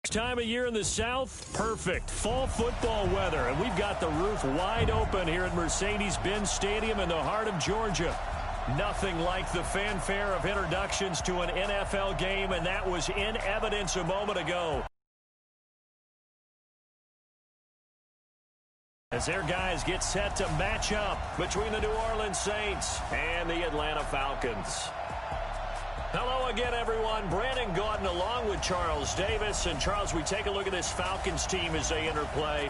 Time of year in the South, perfect. Fall football weather, and we've got the roof wide open here at Mercedes-Benz Stadium in the heart of Georgia. Nothing like the fanfare of introductions to an NFL game, and that was in evidence a moment ago. As their guys get set to match up between the New Orleans Saints and the Atlanta Falcons. Hello again, everyone. Brandon Gaudin along with Charles Davis. And, Charles, we take a look at this Falcons team as they enter play.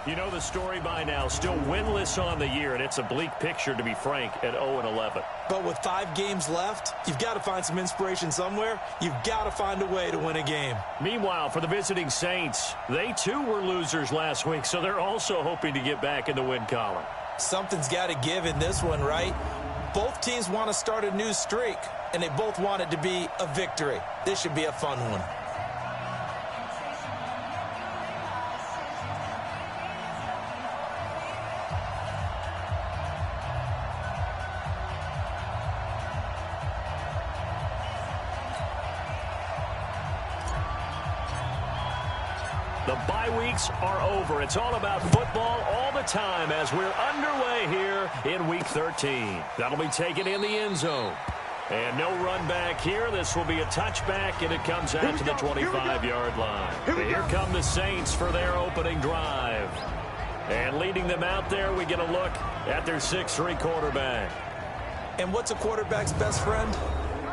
You know the story by now. Still winless on the year, and it's a bleak picture, to be frank, at 0-11. But with 5 games left, you've got to find some inspiration somewhere. You've got to find a way to win a game. Meanwhile, for the visiting Saints, they too were losers last week, so they're also hoping to get back in the win column. Something's got to give in this one, right? Both teams want to start a new streak, and they both want it to be a victory. This should be a fun one. The bye weeks are over. It's all about football all the time as we're underway here in Week 13. That'll be taken in the end zone. And no run back here. This will be a touchback, and it comes out to the 25-yard line. Here come the Saints for their opening drive. And leading them out there, we get a look at their 6'3" quarterback. And what's a quarterback's best friend?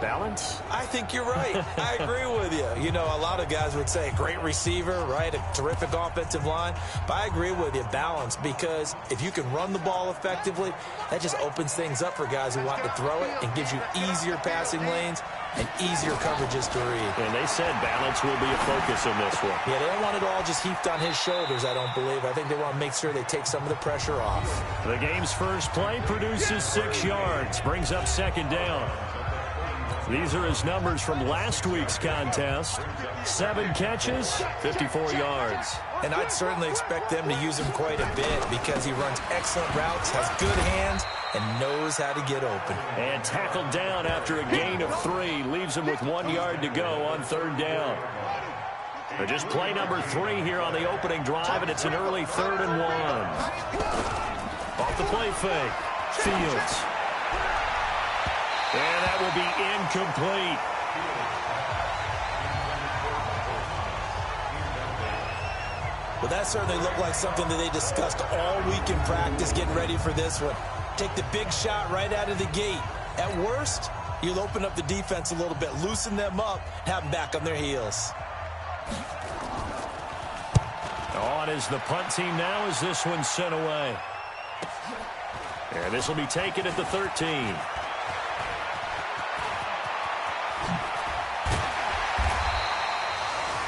Balance? I think you're right. I agree with you. You know, a lot of guys would say great receiver, right? A terrific offensive line. But I agree with you, balance, because if you can run the ball effectively, that just opens things up for guys who want to throw it and gives you easier passing lanes and easier coverages to read. And they said balance will be a focus in this one. Yeah, they don't want it all just heaped on his shoulders, I don't believe. I think they want to make sure they take some of the pressure off. The game's first play produces 6 yards, brings up second down. These are his numbers from last week's contest. 7 catches, 54 yards. And I'd certainly expect them to use him quite a bit because he runs excellent routes, has good hands, and knows how to get open. And tackled down after a gain of 3. Leaves him with 1 yard to go on third down. Just play number 3 here on the opening drive, and it's an early 3rd and 1. Off the play fake. Fields. And that will be incomplete. Well, that certainly looked like something that they discussed all week in practice getting ready for this one. Take the big shot right out of the gate. At worst, you'll open up the defense a little bit, loosen them up, have them back on their heels. On is the punt team now as this one's sent away. And this will be taken at the 13.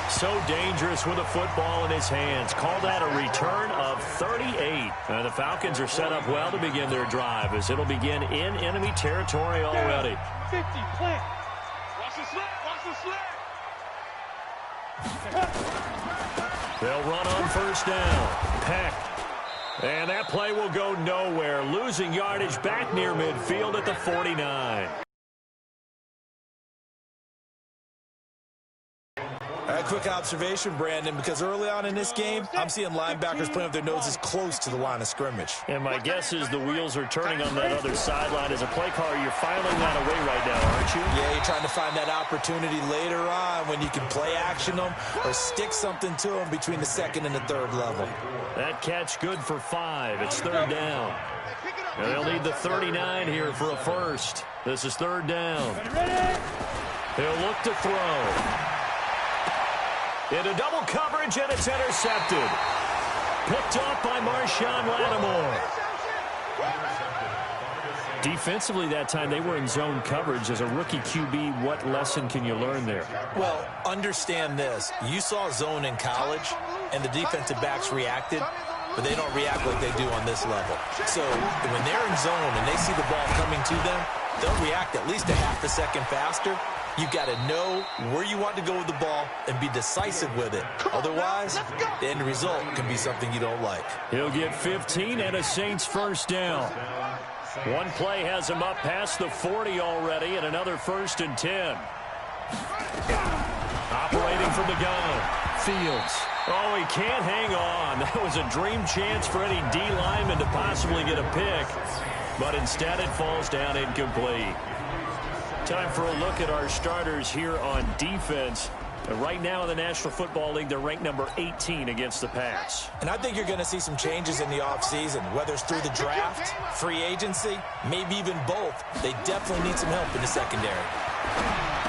So dangerous with a football in his hands. Call that a return of 38. And the Falcons are set up well to begin their drive as it'll begin in enemy territory already. 50, plant. Watch the slip, watch the slip. They'll run on first down. Peck. And that play will go nowhere. Losing yardage back near midfield at the 49. A quick observation, Brandon, because early on in this game, I'm seeing linebackers playing with their noses close to the line of scrimmage. And my guess is the wheels are turning on that other sideline. As a play caller, you're filing that away right now, aren't you? Yeah, you're trying to find that opportunity later on when you can play action them or stick something to them between the 2nd and the 3rd level. That catch good for 5. It's 3rd down. And they'll need the 39 here for a first. This is 3rd down. He'll look to throw. Into double coverage, and it's intercepted. Picked off by Marshawn Lattimore. Defensively that time, they were in zone coverage. As a rookie QB, what lesson can you learn there? Well, understand this. You saw zone in college, and the defensive backs reacted, but they don't react like they do on this level. So when they're in zone and they see the ball coming to them, they'll react at least a half a second faster. You've got to know where you want to go with the ball and be decisive with it. Otherwise, the end result can be something you don't like. He'll get 15 and a Saints first down. One play has him up past the 40 already, and another 1st and 10. Operating from the gun. Fields. Oh, he can't hang on. That was a dream chance for any D lineman to possibly get a pick. But instead it falls down incomplete. Time for a look at our starters here on defense. Right now in the National Football League, they're ranked number 18 against the pass. And I think you're going to see some changes in the offseason, whether it's through the draft, free agency, maybe even both. They definitely need some help in the secondary.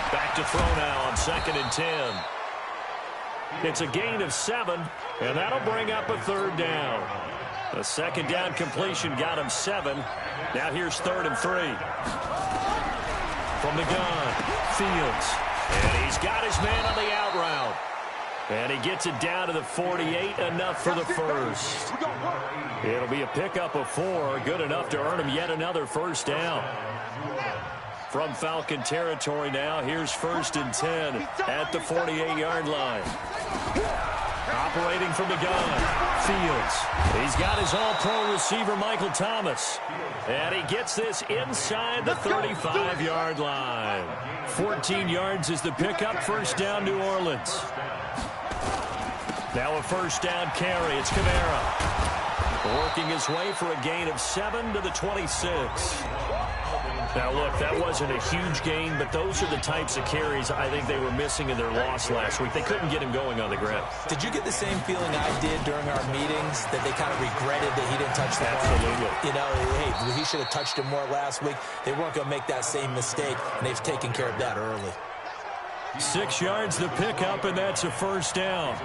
Back to throw now on 2nd and 10. It's a gain of 7, and that'll bring up a 3rd down. A 2nd down completion got him 7. Now here's 3rd and 3. From the gun, Fields. And he's got his man on the out route. And he gets it down to the 48, enough for the first. It'll be a pickup of 4, good enough to earn him yet another 1st down. From Falcon territory now, here's 1st and 10 at the 48-yard line. Operating from the gun, Fields. He's got his all-pro receiver, Michael Thomas. And he gets this inside the 35-yard line. 14 yards is the pickup, 1st down, New Orleans. Now a 1st down carry, it's Kamara. Working his way for a gain of 7 to the 26. Now, look, that wasn't a huge gain, but those are the types of carries I think they were missing in their loss last week. They couldn't get him going on the ground. Did you get the same feeling I did during our meetings, that they kind of regretted that he didn't touch the ball? Absolutely. You know, hey, he should have touched him more last week. They weren't going to make that same mistake, and they've taken care of that early. 6 yards the pickup, and that's a 1st down.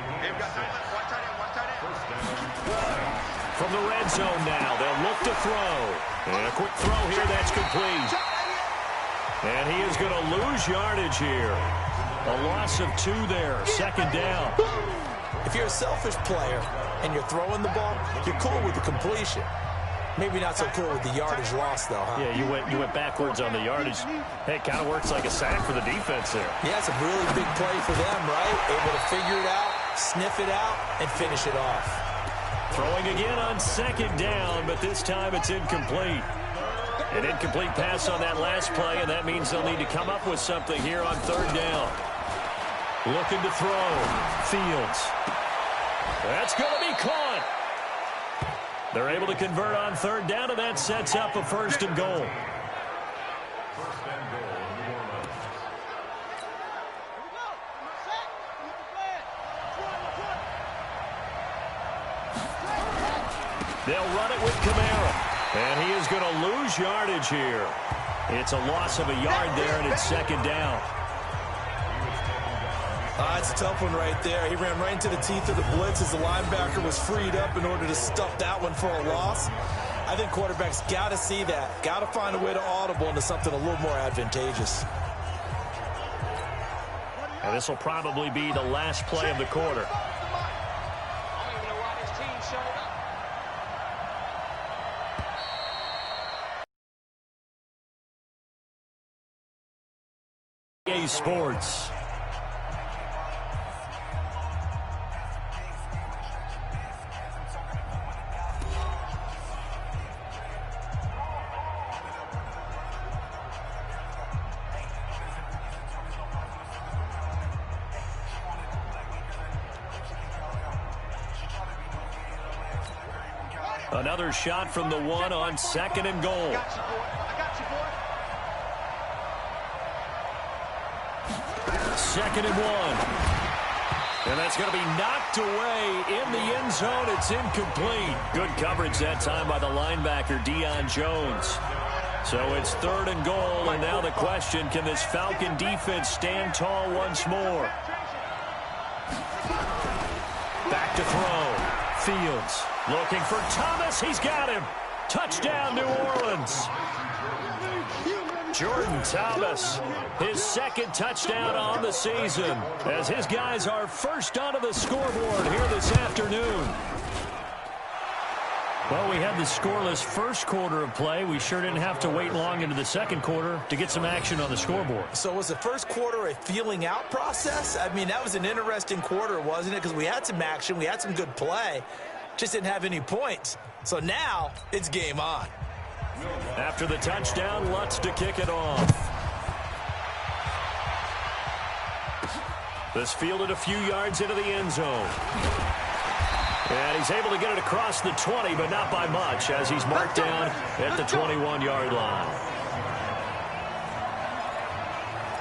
From the red zone now, they'll look to throw. And a quick throw here, that's complete. And he is going to lose yardage here. A loss of 2 there, 2nd down. If you're a selfish player and you're throwing the ball, you're cool with the completion. Maybe not so cool with the yardage loss, though, huh? Yeah, you went backwards on the yardage. Hey, it kind of works like a sack for the defense there. Yeah, it's a really big play for them, right? Able to figure it out, sniff it out, and finish it off. Throwing again on 2nd down, but this time it's incomplete. An incomplete pass on that last play, and that means they'll need to come up with something here on 3rd down. Looking to throw. Fields. That's going to be caught. They're able to convert on 3rd down, and that sets up a 1st and goal. They'll run it with Kamara. And he is going to lose yardage here. It's a loss of a yard there, and it's 2nd down. It's a tough one right there. He ran right into the teeth of the blitz as the linebacker was freed up in order to stuff that one for a loss. I think quarterbacks got to see that. Got to find a way to audible into something a little more advantageous. And this will probably be the last play of the quarter. EA Sports. Another shot from the 1 on 2nd and goal. Second and 1. And that's going to be knocked away in the end zone. It's incomplete. Good coverage that time by the linebacker, Deion Jones. So it's 3rd and goal, and now the question, can this Falcon defense stand tall once more? Back to throw. Fields looking for Thomas. He's got him. Touchdown, New Orleans. Jordan Thomas, his 2nd touchdown on the season, as his guys are first onto the scoreboard here this afternoon. Well, we had the scoreless first quarter of play. We sure didn't have to wait long into the 2nd quarter to get some action on the scoreboard. So was the first quarter a feeling out process? I mean, that was an interesting quarter, wasn't it? Because we had some action, we had some good play, just didn't have any points. So now it's game on. After the touchdown, Lutz to kick it off. This fielded a few yards into the end zone. And he's able to get it across the 20, but not by much, as he's marked down at the 21-yard line.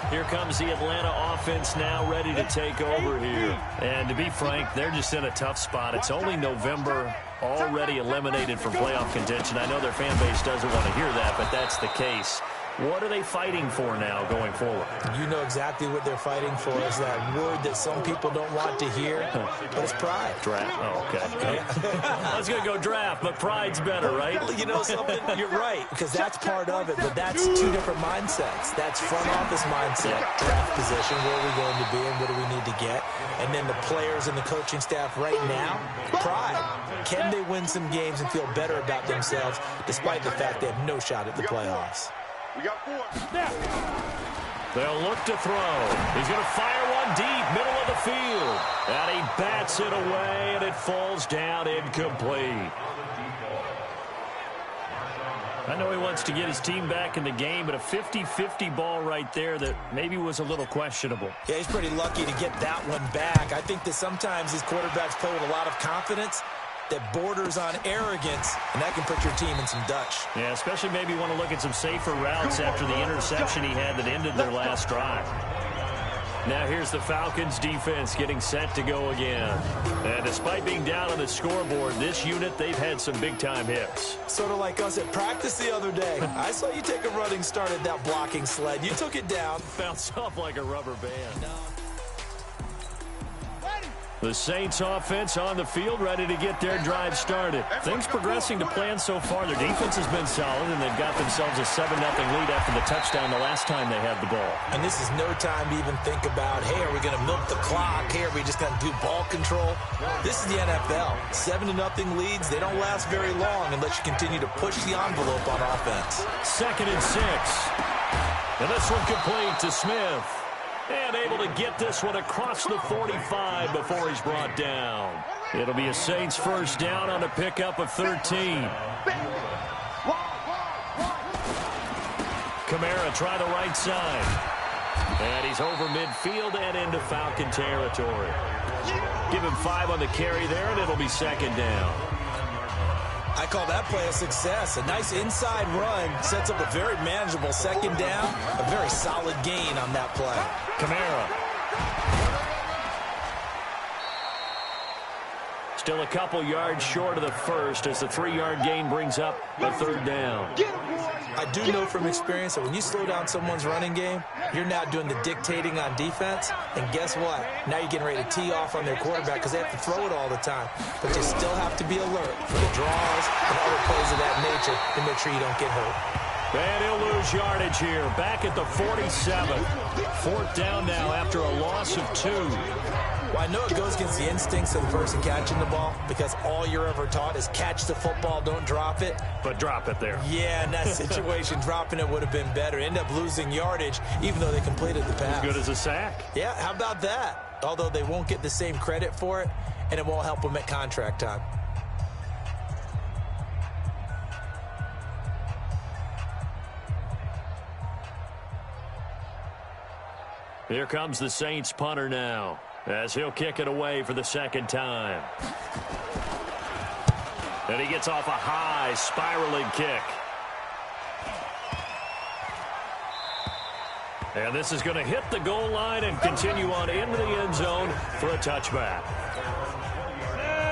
Here comes the Atlanta offense now ready to take over here. And to be frank, they're just in a tough spot. It's only November, already eliminated from playoff contention. I know their fan base doesn't want to hear that, but that's the case. What are they fighting for now going forward? You know exactly what they're fighting for is that word that some people don't want to hear, but it's pride. Draft. Oh, okay. I was going to go draft, but pride's better, right? Well, you know something? You're right, because that's part of it, but that's two different mindsets. That's front office mindset, draft position, where are we going to be and what do we need to get? And then the players and the coaching staff right now, pride. Can they win some games and feel better about themselves despite the fact they have no shot at the playoffs? We got 4. They'll look to throw. He's going to fire one deep, middle of the field. And he bats it away, and it falls down incomplete. I know he wants to get his team back in the game, but a 50-50 ball right there that maybe was a little questionable. Yeah, he's pretty lucky to get that one back. I think that sometimes these quarterbacks play with a lot of confidence that borders on arrogance, and that can put your team in some Dutch. Yeah, especially maybe want to look at some safer routes after the interception he had that ended their last drive. Now here's the Falcons defense getting set to go again. And despite being down on the scoreboard, this unit, they've had some big-time hits. Sort of like us at practice the other day. I saw you take a running start at that blocking sled. You took it down. Bounced off like a rubber band. The Saints offense on the field, ready to get their drive started. Things progressing to plan so far. Their defense has been solid, and they've got themselves a 7-0 lead after the touchdown the last time they had the ball. And this is no time to even think about, hey, are we going to milk the clock? Hey, are we just going to do ball control? This is the NFL. 7-0 leads, they don't last very long unless you continue to push the envelope on offense. 2nd and 6. And this one complete to Smith. And able to get this one across the 45 before he's brought down. It'll be a Saints first down on a pickup of 13. Kamara try the right side. And he's over midfield and into Falcon territory. Give him 5 on the carry there, and it'll be 2nd down. I call that play a success. A nice inside run sets up a very manageable 2nd down. A very solid gain on that play. Kamara. Still a couple yards short of the first as the 3-yard gain brings up a 3rd down. I do know from experience that when you slow down someone's running game, you're now doing the dictating on defense. And guess what? Now you're getting ready to tee off on their quarterback because they have to throw it all the time. But you still have to be alert for the draws and other plays of that nature to make sure you don't get hurt. And he'll lose yardage here. Back at the 47. 4th down now after a loss of 2. Well, I know it goes against the instincts of the person catching the ball because all you're ever taught is catch the football, don't drop it. But drop it there. Yeah, in that situation, dropping it would have been better. End up losing yardage, even though they completed the pass. As good as a sack. Yeah, how about that? Although they won't get the same credit for it, and it won't help them at contract time. Here comes the Saints punter now, as he'll kick it away for the 2nd time. And he gets off a high spiraling kick. And this is going to hit the goal line and continue on into the end zone for a touchback.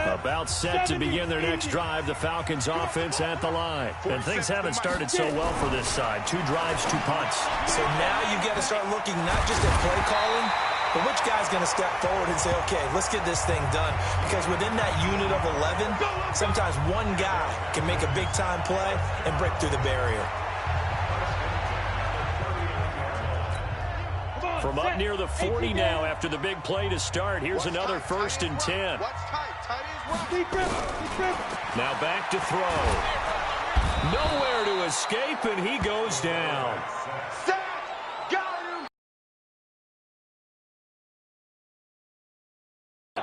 About set to begin their next drive, the Falcons offense at the line. And things haven't started so well for this side. 2 drives, 2 punts. So now you've got to start looking not just at play calling, but which guy's going to step forward and say, okay, let's get this thing done. Because within that unit of 11, sometimes one guy can make a big-time play and break through the barrier. From up near the 40 now after the big play to start. Here's another 1st and 10. Now back to throw. Nowhere to escape, and he goes down.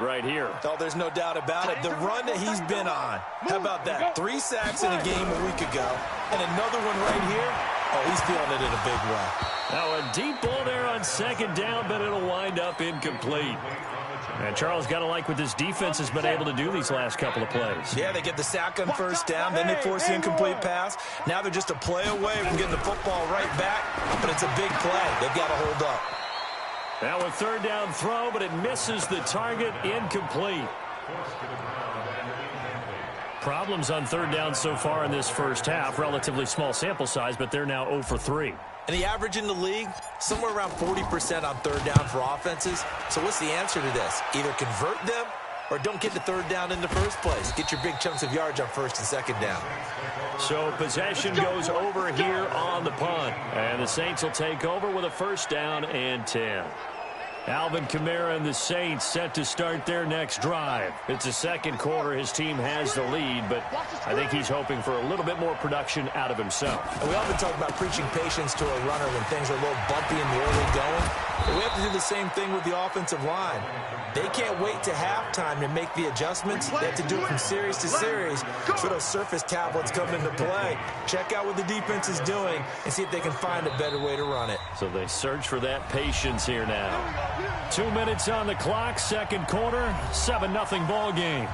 Right here. Oh, there's no doubt about it. The run that he's been on. How about that? 3 sacks in a game a week ago. And another one right here. Oh, he's feeling it in a big way. Now a deep ball there on second down, but it'll wind up incomplete. And Charles, got to like what this defense has been able to do these last couple of plays. Yeah, they get the sack on first down, then they force the incomplete pass. Now they're just a play away from getting the football right back, but it's a big play. They've got to hold up. Now a third down throw, but it misses the target, incomplete. Problems on third down so far in this first half. Relatively small sample size, but they're now 0 for 3. And the average in the league, somewhere around 40% on third down for offenses. So what's the answer to this? Either convert them or don't get the third down in the first place. Get your big chunks of yards on first and second down. So possession goes over here on the punt. And the Saints will take over with a first down and 10. Alvin Kamara and the Saints set to start their next drive. It's the second quarter. His team has the lead, but I think he's hoping for a little bit more production out of himself. And we often talk about preaching patience to a runner when things are a little bumpy in the early going. But we have to do the same thing with the offensive line. They can't wait to halftime to make the adjustments. They have to do it from series to series so those surface tablets come into play. Check out what the defense is doing and see if they can find a better way to run it. So they search for that patience here now. 2 minutes on the clock, second quarter, 7-0 ball game.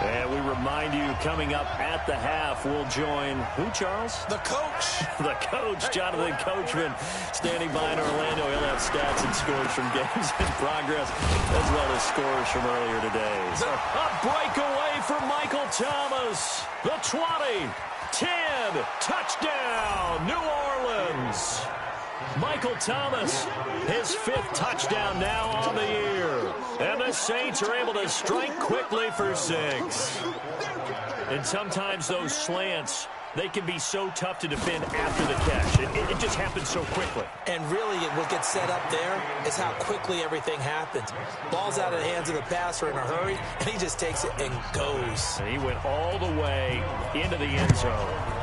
And we remind you, coming up at the half, we'll join who, Charles? The coach. The coach, Jonathan Coachman, standing by in Orlando. He'll have stats and scores from games in progress, as well as scores from earlier today. So a breakaway for Michael Thomas. The 20, 10, touchdown, New Orleans. Michael Thomas, his 5th touchdown now on the year. And the Saints are able to strike quickly for 6. And sometimes those slants, they can be so tough to defend after the catch. It just happens so quickly. And really, what gets set up there is how quickly everything happens. Ball's out of the hands of the passer in a hurry, and he just takes it and goes. And he went all the way into the end zone.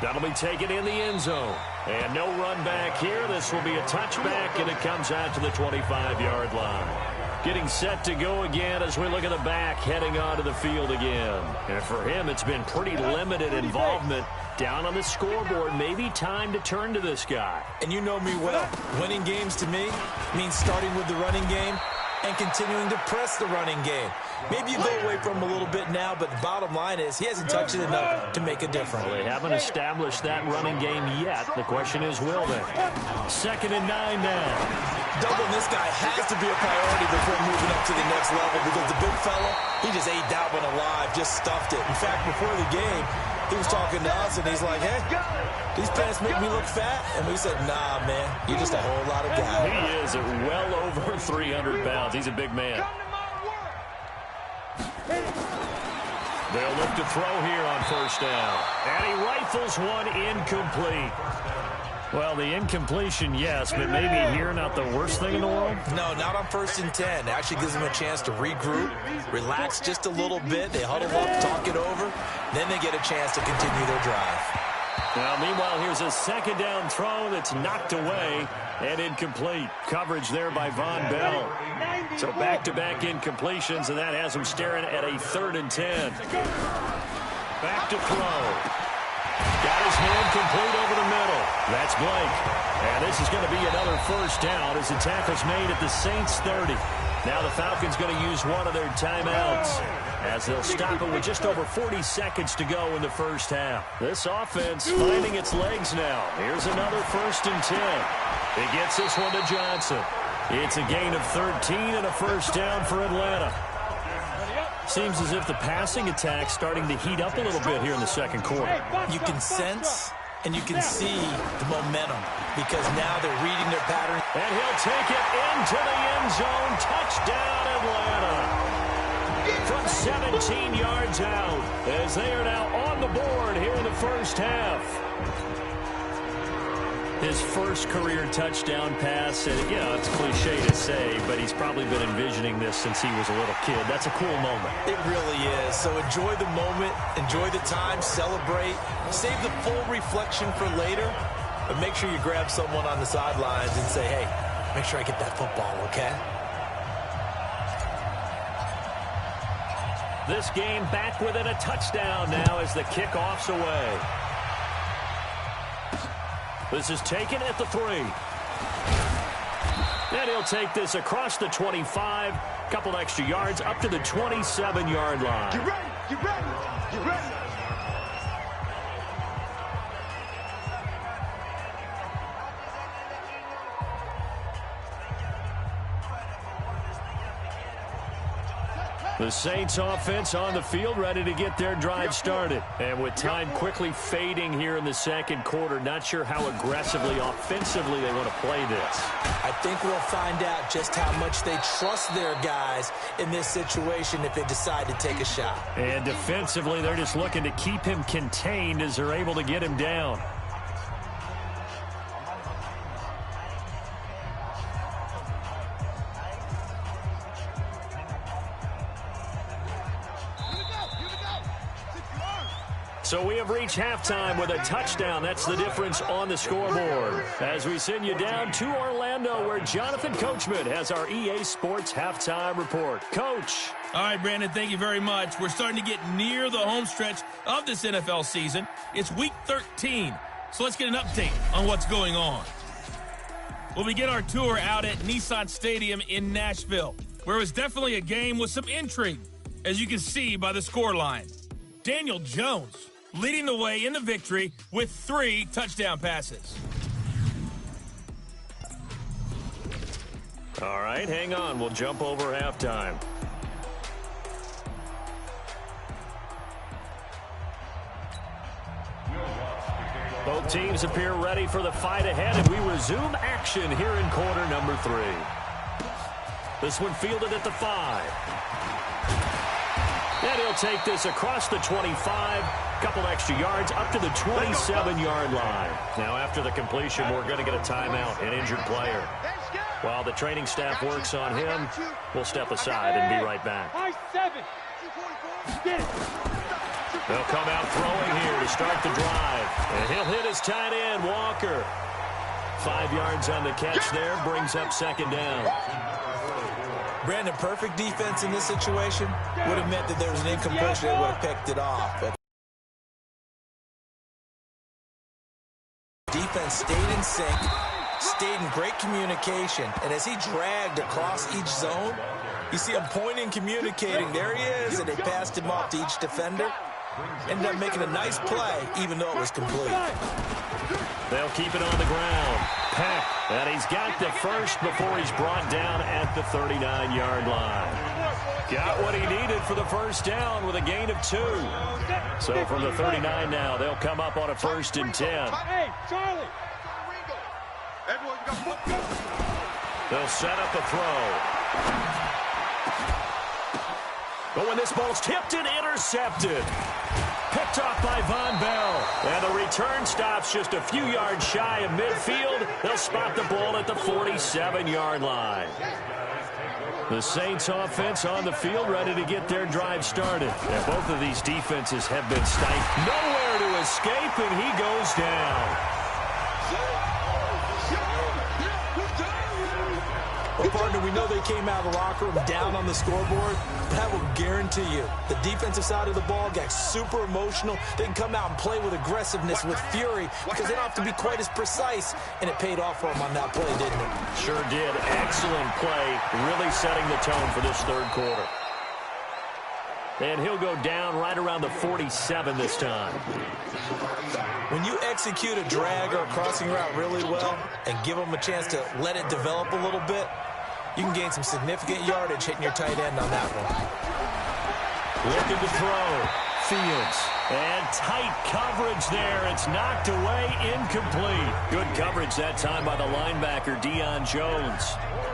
That'll be taken in the end zone. And no run back here. This will be a touchback, and it comes out to the 25-yard line. Getting set to go again as we look at the back, heading onto the field again. And for him, it's been pretty limited involvement down on the scoreboard. Maybe time to turn to this guy. And you know me well. Winning games to me means starting with the running game and continuing to press the running game. Maybe you go away from him a little bit now, but the bottom line is he hasn't touched it enough to make a difference. Well, they haven't established that running game yet. The question is, will they? 2nd and 9 now. Doubling this guy has to be a priority before moving up to the next level because the big fella, he just ate that one alive, just stuffed it. In fact, before the game, he was talking to us, and he's like, hey, these pants make me look fat. And we said, nah, man, you're just a whole lot of guy. He is at well over 300 pounds. He's a big man. They'll look to throw here on first down. And he rifles one incomplete. Well, the incompletion, yes, but maybe here not the worst thing in the world? No, not on 1st and 10. It actually gives them a chance to regroup, relax just a little bit. They huddle up, talk it over. Then they get a chance to continue their drive. Now, meanwhile, here's a second down throw that's knocked away and incomplete. Coverage there by Von Bell. So back-to-back incompletions, and that has him staring at a 3rd and 10. Back to throw. Got his man complete over the middle. That's Blake. And this is going to be another first down as the tackle's made at the Saints 30. Now the Falcons going to use one of their timeouts as they'll stop it with just over 40 seconds to go in the first half. This offense finding its legs now. Here's another 1st and 10. He gets this one to Johnson. It's a gain of 13 and a first down for Atlanta. Seems as if the passing attack's starting to heat up a little bit here in the second quarter. You can sense and you can see the momentum because now they're reading their pattern. And he'll take it into the end zone. Touchdown, Atlanta. From 17 yards out as they are now on the board here in the first half. His first career touchdown pass, and you know, it's cliche to say, but he's probably been envisioning this since he was a little kid. That's a cool moment. It really is. So enjoy the moment, enjoy the time, celebrate, save the full reflection for later, but make sure you grab someone on the sidelines and say, hey, make sure I get that football, okay? This game back within a touchdown now as the kickoff's away. This is taken at the 3. And he'll take this across the 25. Couple extra yards up to the 27-yard line. Get ready, get ready, get ready. The Saints offense on the field, ready to get their drive started. And with time quickly fading here in the second quarter, not sure how aggressively, offensively they want to play this. I think we'll find out just how much they trust their guys in this situation if they decide to take a shot. And defensively, they're just looking to keep him contained as they're able to get him down. So we have reached halftime with a touchdown. That's the difference on the scoreboard. As we send you down to Orlando, where Jonathan Coachman has our EA Sports halftime report. Coach. All right, Brandon, thank you very much. We're starting to get near the home stretch of this NFL season. It's Week 13, so let's get an update on what's going on. We'll begin our tour out at Nissan Stadium in Nashville, where it was definitely a game with some intrigue, as you can see by the scoreline. Daniel Jones leading the way in the victory with 3 touchdown passes. All right, hang on. We'll jump over halftime. Both teams appear ready for the fight ahead, and we resume action here in quarter number 3. This one fielded at the 5. And he'll take this across the 25. Couple extra yards up to the 27-yard line. Now, after the completion, we're going to get a timeout, an injured player. While the training staff works on him, we'll step aside and be right back. They'll come out throwing here to start the drive. And he'll hit his tight end, Walker. 5 yards on the catch there, brings up second down. Brandon, perfect defense in this situation would have meant that there was an incompletion that would have picked it off. But defense stayed in sync, stayed in great communication, and as he dragged across each zone, you see him pointing, communicating. There he is, and they passed him off to each defender. Ended up making a nice play, even though it was complete. They'll keep it on the ground. Peck, and he's got the first before he's brought down at the 39-yard line. Got what he needed for the first down with a gain of 2. So from the 39 now, they'll come up on a 1st and 10. Hey, Charlie. They'll set up a throw. But when this ball's tipped and intercepted. Picked off by Von Bell. And the return stops just a few yards shy of midfield. They'll spot the ball at the 47-yard line. The Saints offense on the field, ready to get their drive started. And both of these defenses have been stifled. Nowhere to escape, and he goes down. Well, partner, we know they came out of the locker room down on the scoreboard, but I will guarantee you the defensive side of the ball got super emotional. They can come out and play with aggressiveness, with fury, because they don't have to be quite as precise, and it paid off for them on that play, didn't it? Sure did. Excellent play, really setting the tone for this third quarter. And he'll go down right around the 47 this time. When you execute a drag or a crossing route really well and give them a chance to let it develop a little bit, you can gain some significant yardage hitting your tight end on that one. Looking to throw. Fields. And tight coverage there. It's knocked away, incomplete. Good coverage that time by the linebacker, Deion Jones.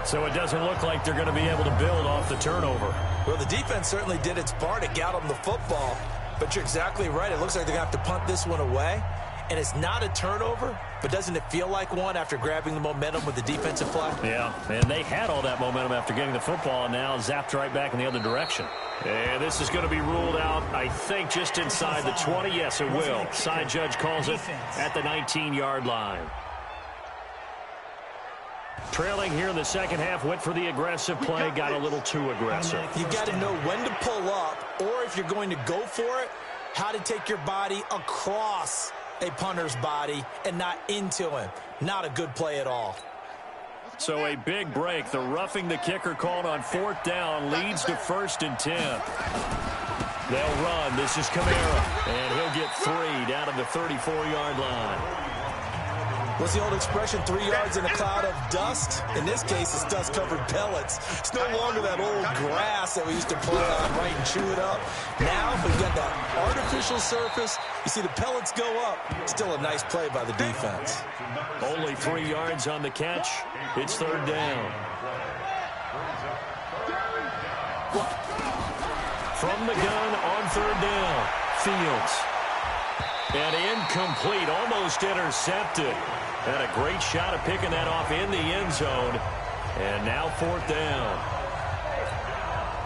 So it doesn't look like they're going to be able to build off the turnover. Well, the defense certainly did its part to get them the football. But you're exactly right. It looks like they're going to have to punt this one away. And it's not a turnover, but doesn't it feel like one after grabbing the momentum with the defensive play? Yeah, and they had all that momentum after getting the football, and now zapped right back in the other direction. And this is going to be ruled out, I think, just inside the 20. Yes, it will. Side judge calls it at the 19-yard line. Trailing here in the second half, went for the aggressive play, got a little too aggressive. You've got to know when to pull up, or if you're going to go for it, how to take your body across a punter's body and not into him. Not a good play at all. So a big break. The roughing the kicker called on 4th down leads to 1st and 10. They'll run. This is Kamara, and he'll get 3 down to the 34-yard line. What's the old expression, 3 yards in a cloud of dust? In this case, it's dust-covered pellets. It's no longer that old grass that we used to play on, right, and chew it up. Now we've got that artificial surface. You see the pellets go up. Still a nice play by the defense. Only 3 yards on the catch. It's 3rd down. From the gun on 3rd down, Fields. And incomplete, almost intercepted. Had a great shot at picking that off in the end zone. And now 4th down.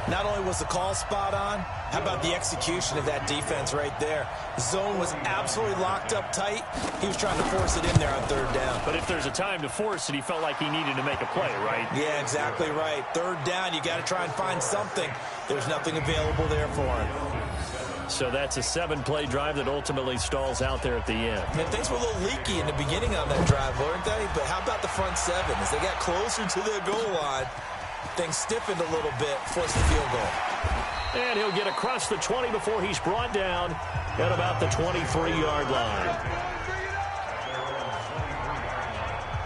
Not only was the call spot on, how about the execution of that defense right there? The zone was absolutely locked up tight. He was trying to force it in there on 3rd down. But if there's a time to force it, he felt like he needed to make a play, right? Yeah, exactly right. 3rd down, you got to try and find something. There's nothing available there for him. So that's a 7-play drive that ultimately stalls out there at the end. And things were a little leaky in the beginning on that drive, weren't they? But how about the front 7? As they got closer to the goal line, things stiffened a little bit, forced the field goal. And he'll get across the 20 before he's brought down at about the 23-yard line.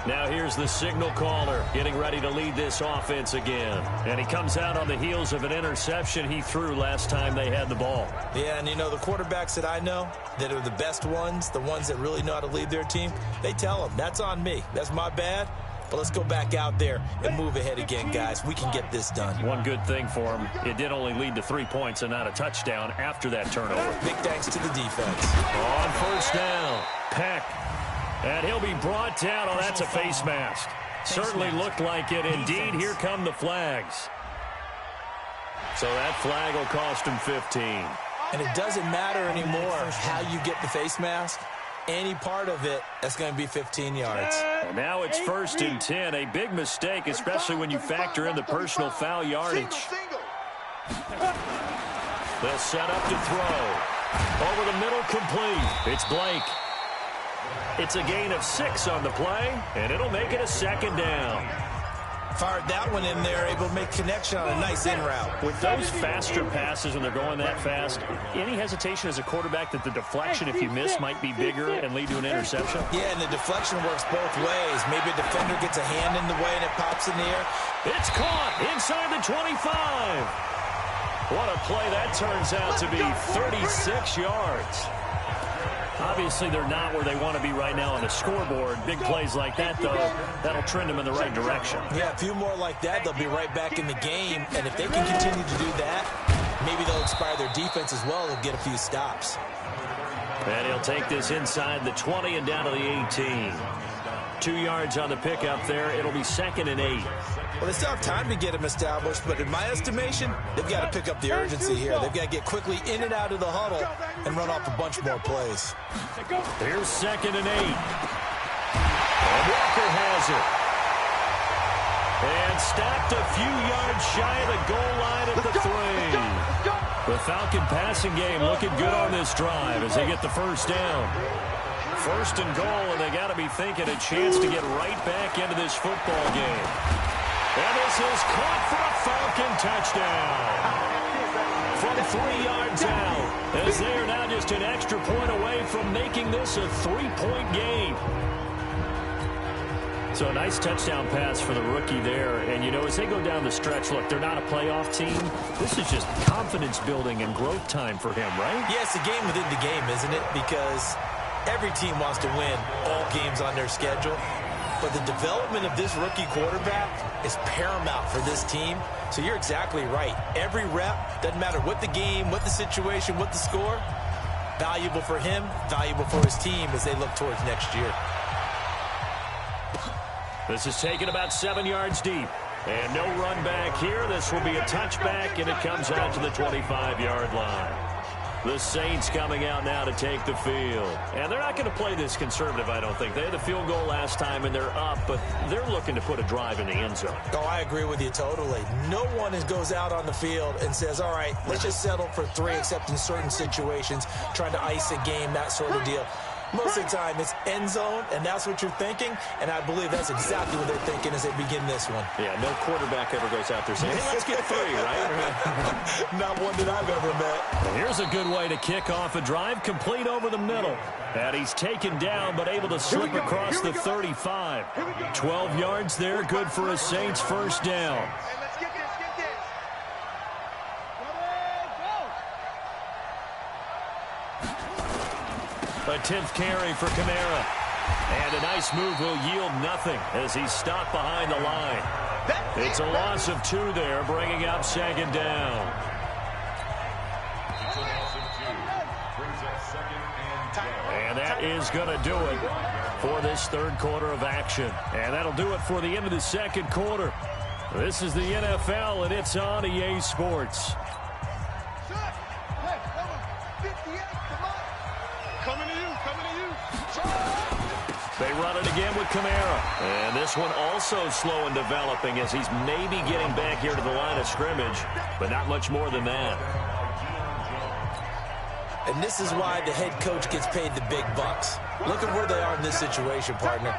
Now here's the signal caller getting ready to lead this offense again. And he comes out on the heels of an interception he threw last time they had the ball. Yeah, and you know, the quarterbacks that I know that are the best ones, the ones that really know how to lead their team, they tell them, that's on me. That's my bad. But let's go back out there and move ahead again, guys. We can get this done. One good thing for him, it did only lead to 3 points and not a touchdown after that turnover. Big thanks to the defense. On 1st down, Peck. And he'll be brought down. Oh, that's a face mask. Certainly looked like it. Indeed, here come the flags. So that flag will cost him 15. And it doesn't matter anymore how you get the face mask. Any part of it, that's going to be 15 yards. And now it's 1st and 10. A big mistake, especially when you factor in the personal foul yardage. They'll set up to throw. Over the middle, complete. It's Blake. It's a gain of 6 on the play, and it'll make it a 2nd down. Fired that one in there, able to make connection on a nice in route. With those faster passes when they're going that fast, any hesitation as a quarterback that the deflection, if you miss, might be bigger and lead to an interception? Yeah, and the deflection works both ways. Maybe a defender gets a hand in the way and it pops in the air. It's caught inside the 25. What a play that turns out to be, 36 yards. Obviously, they're not where they want to be right now on the scoreboard. Big plays like that, though, that'll trend them in the right direction. Yeah, a few more like that, they'll be right back in the game. And if they can continue to do that, maybe they'll inspire their defense as well. They'll get a few stops. And he'll take this inside the 20 and down to the 18. 2 yards on the pickup there. It'll be 2nd and 8. Well, they still have time to get him established, but in my estimation, they've got to pick up the urgency here. They've got to get quickly in and out of the huddle and run off a bunch more plays. Here's 2nd and 8. And Walker has it. And stopped a few yards shy of the goal line at the 3. The Falcon passing game looking good on this drive as they get the 1st down. 1st and goal, and they got to be thinking a chance to get right back into this football game. And this is caught for a Falcon touchdown. From 3 yards out, as they are now just an extra point away from making this a 3-point game. So a nice touchdown pass for the rookie there. And, you know, as they go down the stretch, look, they're not a playoff team. This is just confidence building and growth time for him, right? Yeah, it's a game within the game, isn't it? Because every team wants to win all games on their schedule. But the development of this rookie quarterback is paramount for this team. So you're exactly right. Every rep, doesn't matter what the game, what the situation, what the score, valuable for him, valuable for his team as they look towards next year. This is taken about 7 yards deep. And no run back here. This will be a touchback, and it comes out to the 25-yard line. The Saints coming out now to take the field. And they're not going to play this conservative, I don't think. They had the field goal last time, and they're up, but they're looking to put a drive in the end zone. Oh, I agree with you totally. No one goes out on the field and says, all right, let's just settle for 3, except in certain situations, trying to ice a game, that sort of deal. Most of the time, it's end zone, and that's what you're thinking, and I believe that's exactly what they're thinking as they begin this one. Yeah, no quarterback ever goes out there saying, hey, let's get 3, right? Not one that I've ever met. Well, here's a good way to kick off a drive, complete over the middle. And he's taken down, but able to slip across the 35. 12 yards there, good for a Saints first down. A 10th carry for Kamara. And a nice move will yield nothing as he's stopped behind the line. It's a loss of 2 there, bringing up second down. And that is going to do it for this third quarter of action. And that'll do it for the end of the second quarter. This is the NFL, and it's on EA Sports. They run it again with Kamara. And this one also slow in developing as he's maybe getting back here to the line of scrimmage, but not much more than that. And this is why the head coach gets paid the big bucks. Look at where they are in this situation, partner.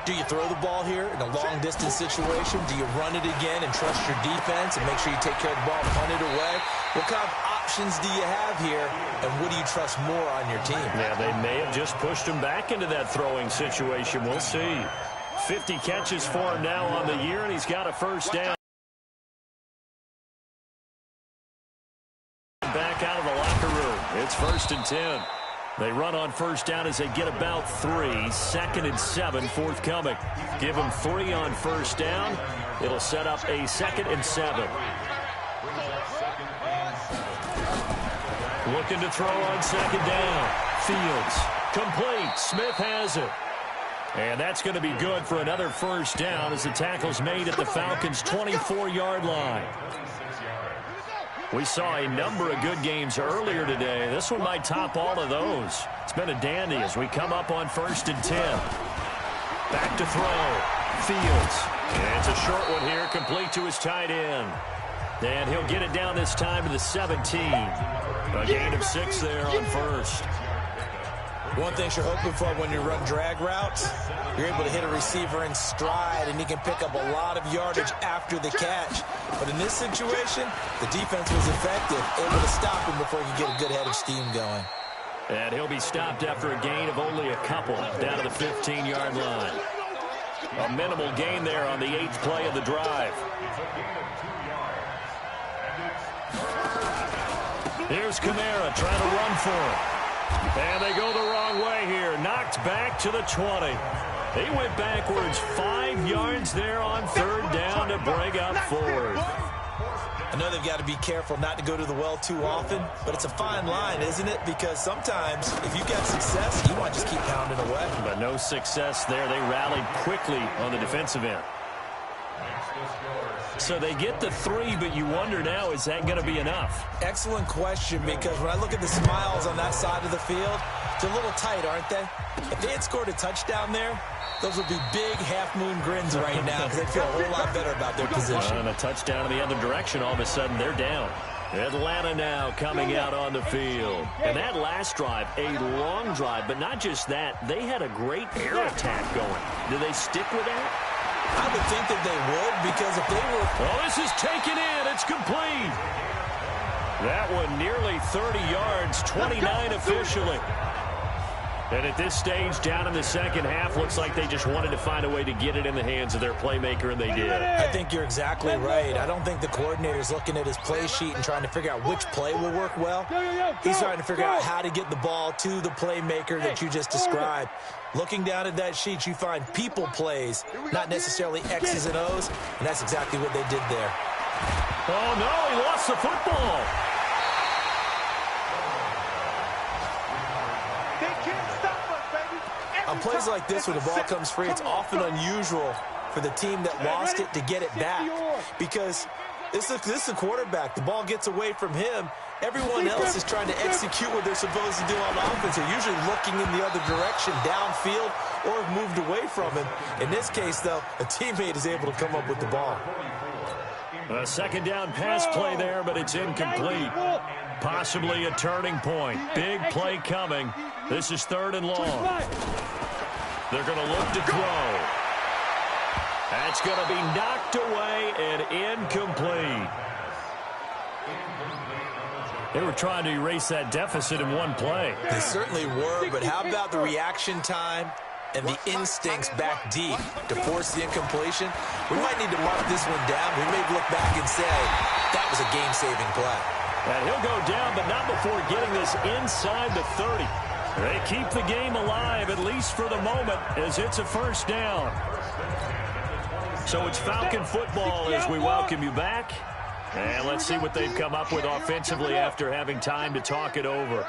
Do you throw the ball here in a long-distance situation? Do you run it again and trust your defense and make sure you take care of the ball and punt it away? What kind of options do you have here, and what do you trust more on your team? Yeah, they may have just pushed him back into that throwing situation. We'll see. 50 catches for him now on the year, and he's got a first down. Back out of the locker room. It's 1st and 10. They run on first down as they get about 3. 2nd and 7 forthcoming. Give them 3 on first down. It'll set up a 2nd and 7. Looking to throw on second down. Fields. Complete. Smith has it. And that's going to be good for another first down as the tackle's made at the Falcons' 24-yard line. We saw a number of good games earlier today. This one might top all of those. It's been a dandy as we come up on 1st and 10. Back to throw. Fields. And it's a short one here, complete to his tight end. And he'll get it down this time to the 17. A gain of 6 there on first. One thing you're hoping for when you run drag routes, you're able to hit a receiver in stride, and he can pick up a lot of yardage after the catch. But in this situation, the defense was effective, able to stop him before he could get a good head of steam going. And he'll be stopped after a gain of only a couple down to the 15-yard line. A minimal gain there on the 8th play of the drive. Here's Kamara trying to run for it. And they go the wrong way here. Knocked back to the 20. He went backwards 5 yards there on 3rd down to bring up 4th. I know they've got to be careful not to go to the well too often, but it's a fine line, isn't it? Because sometimes if you've got success, you want to just keep pounding away. But no success there. They rallied quickly on the defensive end. So they get the 3, but you wonder now, is that going to be enough? Excellent question, because when I look at the smiles on that side of the field, they're a little tight, aren't they? If they had scored a touchdown there, those would be big half-moon grins right now because they feel a whole lot better about their position. And a touchdown in the other direction, all of a sudden they're down. Atlanta now coming out on the field. And that last drive, a long drive, but not just that. They had a great air attack going. Do they stick with that? I would think that they would, because if they were... Oh, this is taken in. It's complete. That one nearly 30 yards, 29 officially. And at this stage, down in the second half, looks like they just wanted to find a way to get it in the hands of their playmaker, and they did. I think you're exactly right. I don't think the coordinator's looking at his play sheet and trying to figure out which play will work well. He's trying to figure out how to get the ball to the playmaker that you just described. Looking down at that sheet, you find people plays, not necessarily X's and O's, and that's exactly what they did there. Oh, no, he lost the football. On plays like this, when the ball comes free, it's often unusual for the team that lost it to get it back, because this is a quarterback. The ball gets away from him, Everyone else is trying to execute what they're supposed to do on offense. They're usually looking in the other direction, downfield, or have moved away from him. In this case, though, a teammate is able to come up with the ball. A second down pass play there, but it's incomplete. Possibly a turning point. Big play coming. This is 3rd and long. They're going to look to throw. That's going to be knocked away and incomplete. They were trying to erase that deficit in one play. They certainly were, but how about the reaction time and the instincts back deep to force the incompletion? We might need to mark this one down. We may look back and say, that was a game-saving play. And he'll go down, but not before getting this inside the 30. They keep the game alive, at least for the moment, as it's a 1st down. So it's Falcon football as we welcome you back. And let's see what they've come up with offensively after having time to talk it over.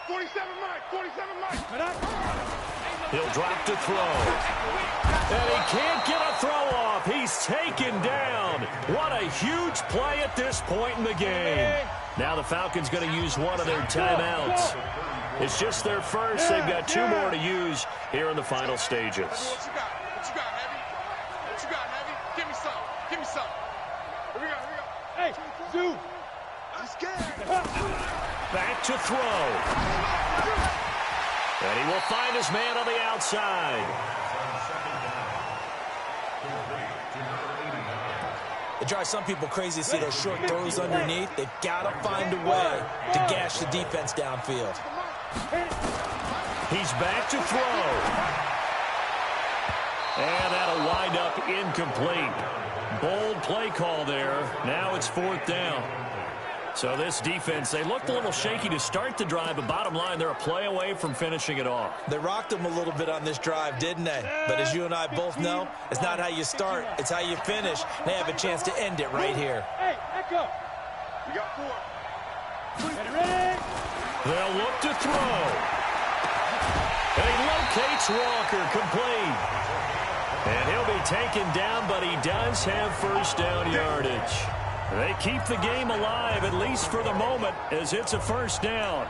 47 Mike. He'll drop to throw. And he can't get a throw off. He's taken down. What a huge play at this point in the game. Now the Falcons going to use one of their timeouts. It's just their first. They've got 2 more to use here in the final stages. What you got, Heavy? What you got, Heavy? Give me some. Here we go. Hey, Zoo. I'm scared. Back to throw. And he will find his man on the outside. It drives some people crazy to see those short throws underneath. They've got to find a way to gash the defense downfield. He's back to throw. And that'll wind up incomplete. Bold play call there. Now it's 4th down. So this defense, they looked a little shaky to start the drive, but bottom line, they're a play away from finishing it off. They rocked them a little bit on this drive, didn't they? But as you and I both know, it's not how you start, it's how you finish. They have a chance to end it right here. Hey, echo. We got 4. Ready? They'll look to throw. And he locates Walker, complete. And he'll be taken down, but he does have 1st down yardage. They keep the game alive, at least for the moment, as it's a 1st down.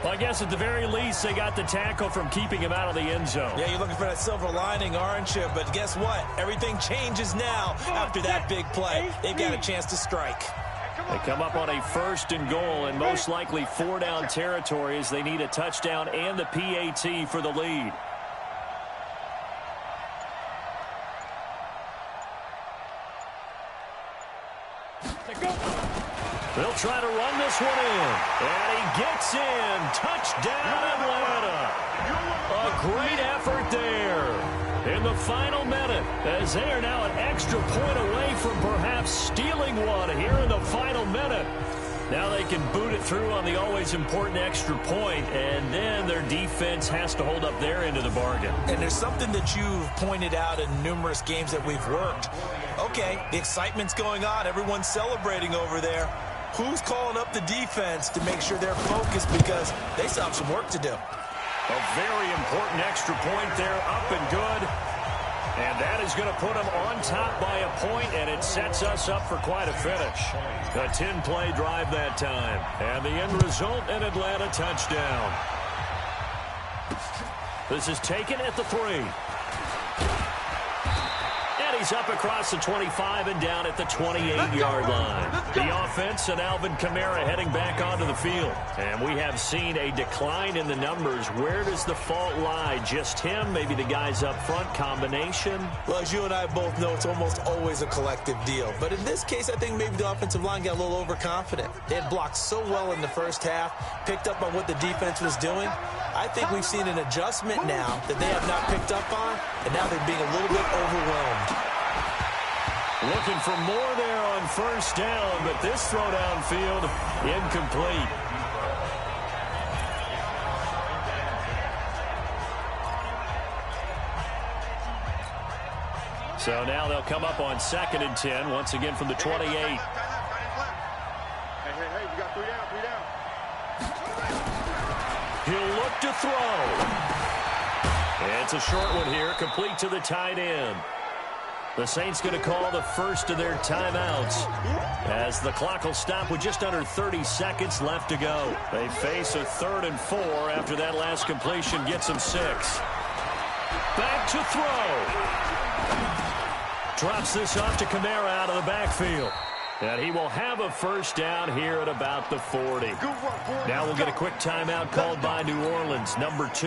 Well, I guess at the very least, they got the tackle from keeping him out of the end zone. Yeah, you're looking for that silver lining, aren't you? But guess what? Everything changes now after that big play. They've got a chance to strike. They come up on a 1st and goal, and most likely 4-down territory as they need a touchdown and the PAT for the lead. They'll try to run this one in. And he gets in. Touchdown, Atlanta. A great effort there in the final minute, as they are now an extra point away from perhaps stealing one here in the final minute. Now they can boot it through on the always important extra point, and then their defense has to hold up their end of the bargain. And there's something that you've pointed out in numerous games that we've worked. Okay, the excitement's going on. Everyone's celebrating over there. Who's calling up the defense to make sure they're focused, because they still have some work to do? A very important extra point there, up and good. And that is going to put them on top by a point, and it sets us up for quite a finish. A 10-play drive that time. And the end result, an Atlanta touchdown. This is taken at the 3. And he's up across the 25 and down at the 28-yard line. The offense and Alvin Kamara heading back onto the field. And we have seen a decline in the numbers. Where does the fault lie? Just him? Maybe the guys up front? Combination? Well, as you and I both know, it's almost always a collective deal. But in this case, I think maybe the offensive line got a little overconfident. They had blocked so well in the first half, picked up on what the defense was doing. I think we've seen an adjustment now that they have not picked up on, and now they're being a little bit overwhelmed. Looking for more there on first down, but this throw downfield incomplete. So now they'll come up on 2nd and 10, once again from the 28. Hey, we got 3 down. He'll look to throw. And it's a short one here, complete to the tight end. The Saints going to call the first of their timeouts as the clock will stop with just under 30 seconds left to go. They face a 3rd and 4 after that last completion gets them 6. Back to throw. Drops this off to Kamara out of the backfield. And he will have a first down here at about the 40. Now we'll get a quick timeout called by New Orleans, number 2.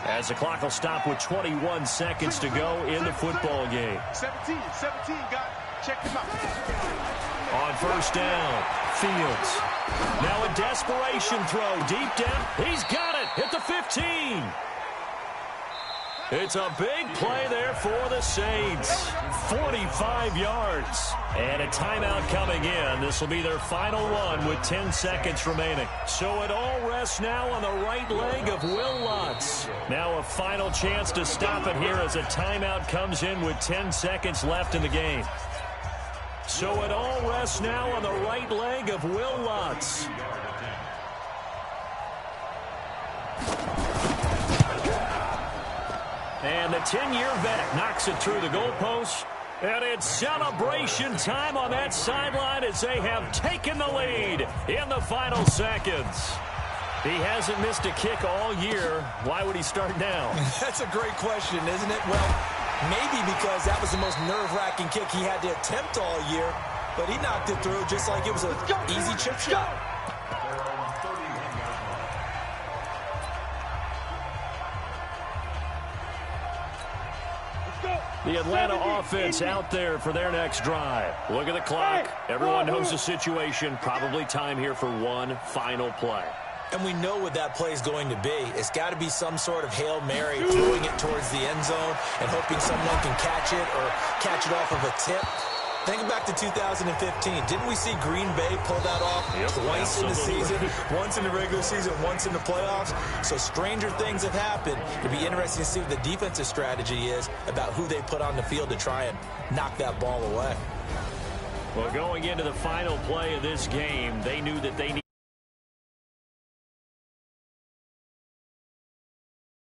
As the clock will stop with 21 seconds to go in the football game. 17, got check him out. On first down, Fields. Now a desperation throw deep down. He's got it at the 15. It's a big play there for the Saints. 45 yards. And a timeout coming in. This will be their final one with 10 seconds remaining. So it all rests now on the right leg of Will Lutz. Now a final chance to stop it here as a timeout comes in with 10 seconds left in the game. So it all rests now on the right leg of Will Lutz. And the 10-year vet knocks it through the goalpost. And it's celebration time on that sideline as they have taken the lead in the final seconds. He hasn't missed a kick all year. Why would he start now? That's a great question, isn't it? Well, maybe because that was the most nerve-wracking kick he had to attempt all year. But he knocked it through just like it was an easy chip shot. The Atlanta offense out there for their next drive. Look at the clock. Everyone knows the situation. Probably time here for one final play. And we know what that play is going to be. It's got to be some sort of Hail Mary, throwing it towards the end zone and hoping someone can catch it or catch it off of a tip. Think back to 2015. Didn't we see Green Bay pull that off twice in the season? Once in the regular season, once in the playoffs. So stranger things have happened. It'll be interesting to see what the defensive strategy is about who they put on the field to try and knock that ball away. Well, going into the final play of this game, they knew that they needed